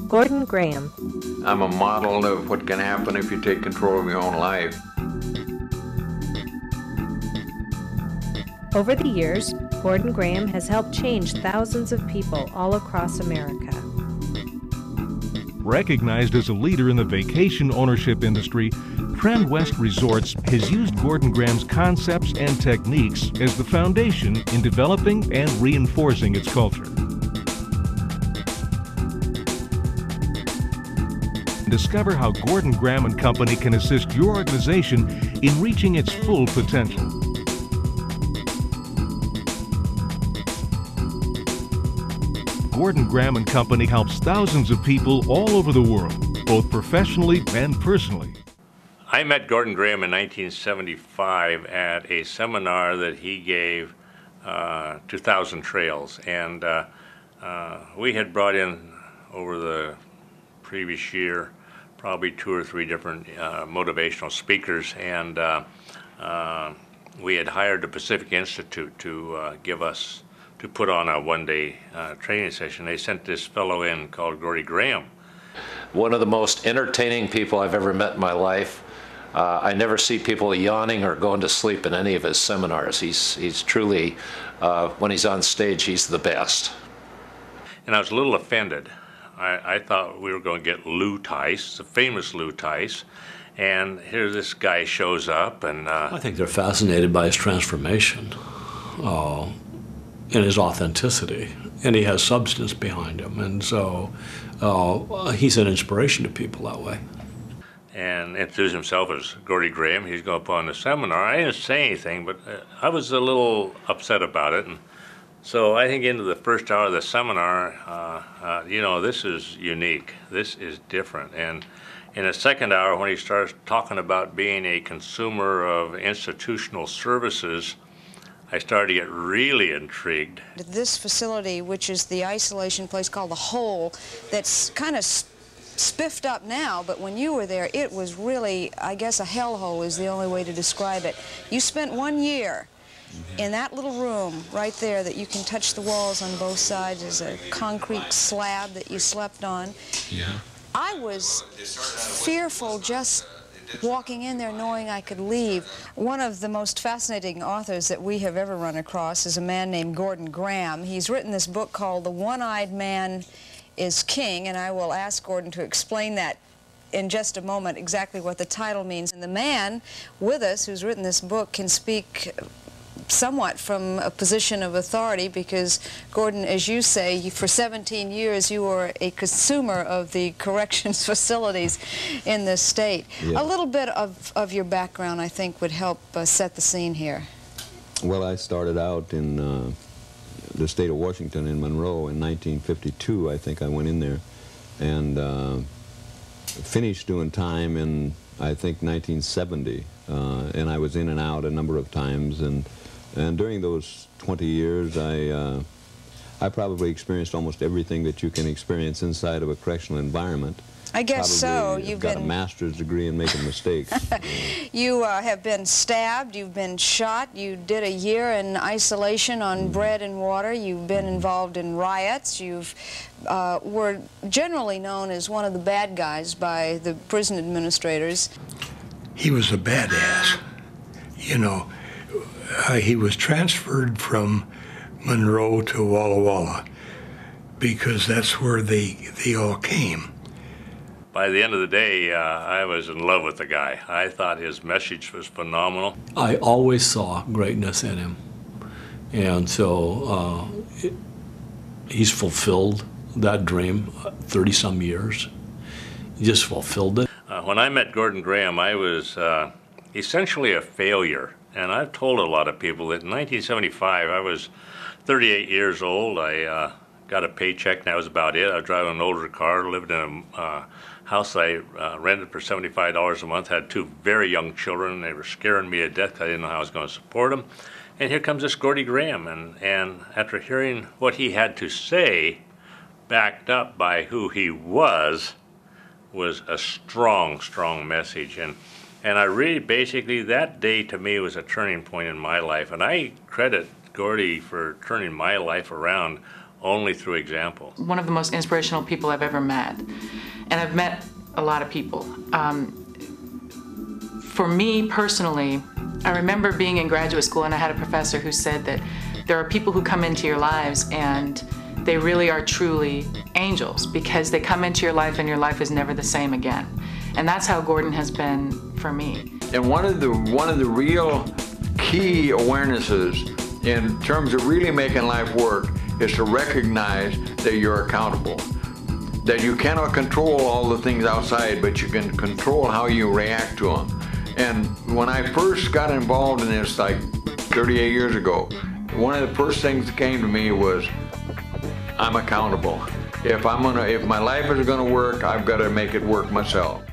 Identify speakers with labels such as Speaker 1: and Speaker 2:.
Speaker 1: Gordon Graham.
Speaker 2: I'm a model of what can happen if you take control of your own life.
Speaker 1: Over the years, Gordon Graham has helped change thousands of people all across America.
Speaker 3: Recognized as a leader in the vacation ownership industry, Trend West Resorts has used Gordon Graham's concepts and techniques as the foundation in developing and reinforcing its culture. Discover how Gordon Graham and Company can assist your organization in reaching its full potential. Gordon Graham and Company helps thousands of people all over the world, both professionally and personally.
Speaker 4: I met Gordon Graham in 1975 at a seminar that he gave to Thousand Trails, and we had brought in over the previous year probably 2 or 3 different motivational speakers, and we had hired the Pacific Institute to put on a one-day training session. They sent this fellow in called Gordie Graham.
Speaker 5: One of the most entertaining people I've ever met in my life. I never see people yawning or going to sleep in any of his seminars. He's truly, when he's on stage, he's the best.
Speaker 4: And I was a little offended. I thought we were going to get Lou Tice, the famous Lou Tice, and here this guy shows up, and
Speaker 6: I think they're fascinated by his transformation and his authenticity, and he has substance behind him, and so he's an inspiration to people that way.
Speaker 4: And introduced himself as Gordie Graham. He's going up on the seminar. I didn't say anything, but I was a little upset about it. And so I think into the first hour of the seminar, this is unique. This is different. And in the second hour, when he starts talking about being a consumer of institutional services, I started to get really intrigued.
Speaker 7: This facility, which is the isolation place called The Hole, that's kind of spiffed up now, but when you were there, it was really, I guess a hellhole is the only way to describe it. You spent 1 year in that little room right there that you can touch the walls on both sides. There's a concrete slab that you slept on.
Speaker 8: Yeah.
Speaker 7: I was fearful just walking in there knowing I could leave. One of the most fascinating authors that we have ever run across is a man named Gordon Graham. He's written this book called The One-Eyed Man is King, and I will ask Gordon to explain that in just a moment, exactly what the title means. And the man with us who's written this book can speak somewhat from a position of authority because, Gordon, as you say, for 17 years you were a consumer of the corrections facilities in this state. Yeah. A little bit of your background, I think, would help set the scene here.
Speaker 8: Well, I started out in the state of Washington in Monroe in 1952. I think I went in there and finished doing time in, I think, 1970. And I was in and out a number of times, and during those 20 years I probably experienced almost everything that you can experience inside of a correctional environment.
Speaker 7: I guess
Speaker 8: probably
Speaker 7: so. You've
Speaker 8: got
Speaker 7: been
Speaker 8: a master's degree in making mistakes.
Speaker 7: You have been stabbed, you've been shot, you did a year in isolation on bread and water, you've been involved in riots, you've were generally known as one of the bad guys by the prison administrators.
Speaker 9: He was a badass. You know, he was transferred from Monroe to Walla Walla because that's where they all came.
Speaker 4: By the end of the day, I was in love with the guy. I thought his message was phenomenal.
Speaker 6: I always saw greatness in him, and so he's fulfilled that dream 30-some years. He just fulfilled it.
Speaker 4: When I met Gordon Graham, I was essentially a failure. And I've told a lot of people that in 1975, I was 38 years old. I got a paycheck, and that was about it. I was driving an older car, lived in a house I rented for $75 a month, had 2 very young children. They were scaring me to death. I didn't know how I was going to support them. And here comes this Gordie Graham. And after hearing what he had to say, backed up by who he was a strong, strong message. And I really, basically, that day to me was a turning point in my life. And I credit Gordie for turning my life around only through example.
Speaker 10: One of the most inspirational people I've ever met, and I've met a lot of people. For me personally, I remember being in graduate school and I had a professor who said that there are people who come into your lives and they really are truly angels because they come into your life and your life is never the same again. And that's how Gordon has been for me.
Speaker 2: And one of the real key awarenesses in terms of really making life work is to recognize that you're accountable. That you cannot control all the things outside, but you can control how you react to them. And when I first got involved in this, like 38 years ago, one of the first things that came to me was, I'm accountable. If my life is gonna work, I've got to make it work myself.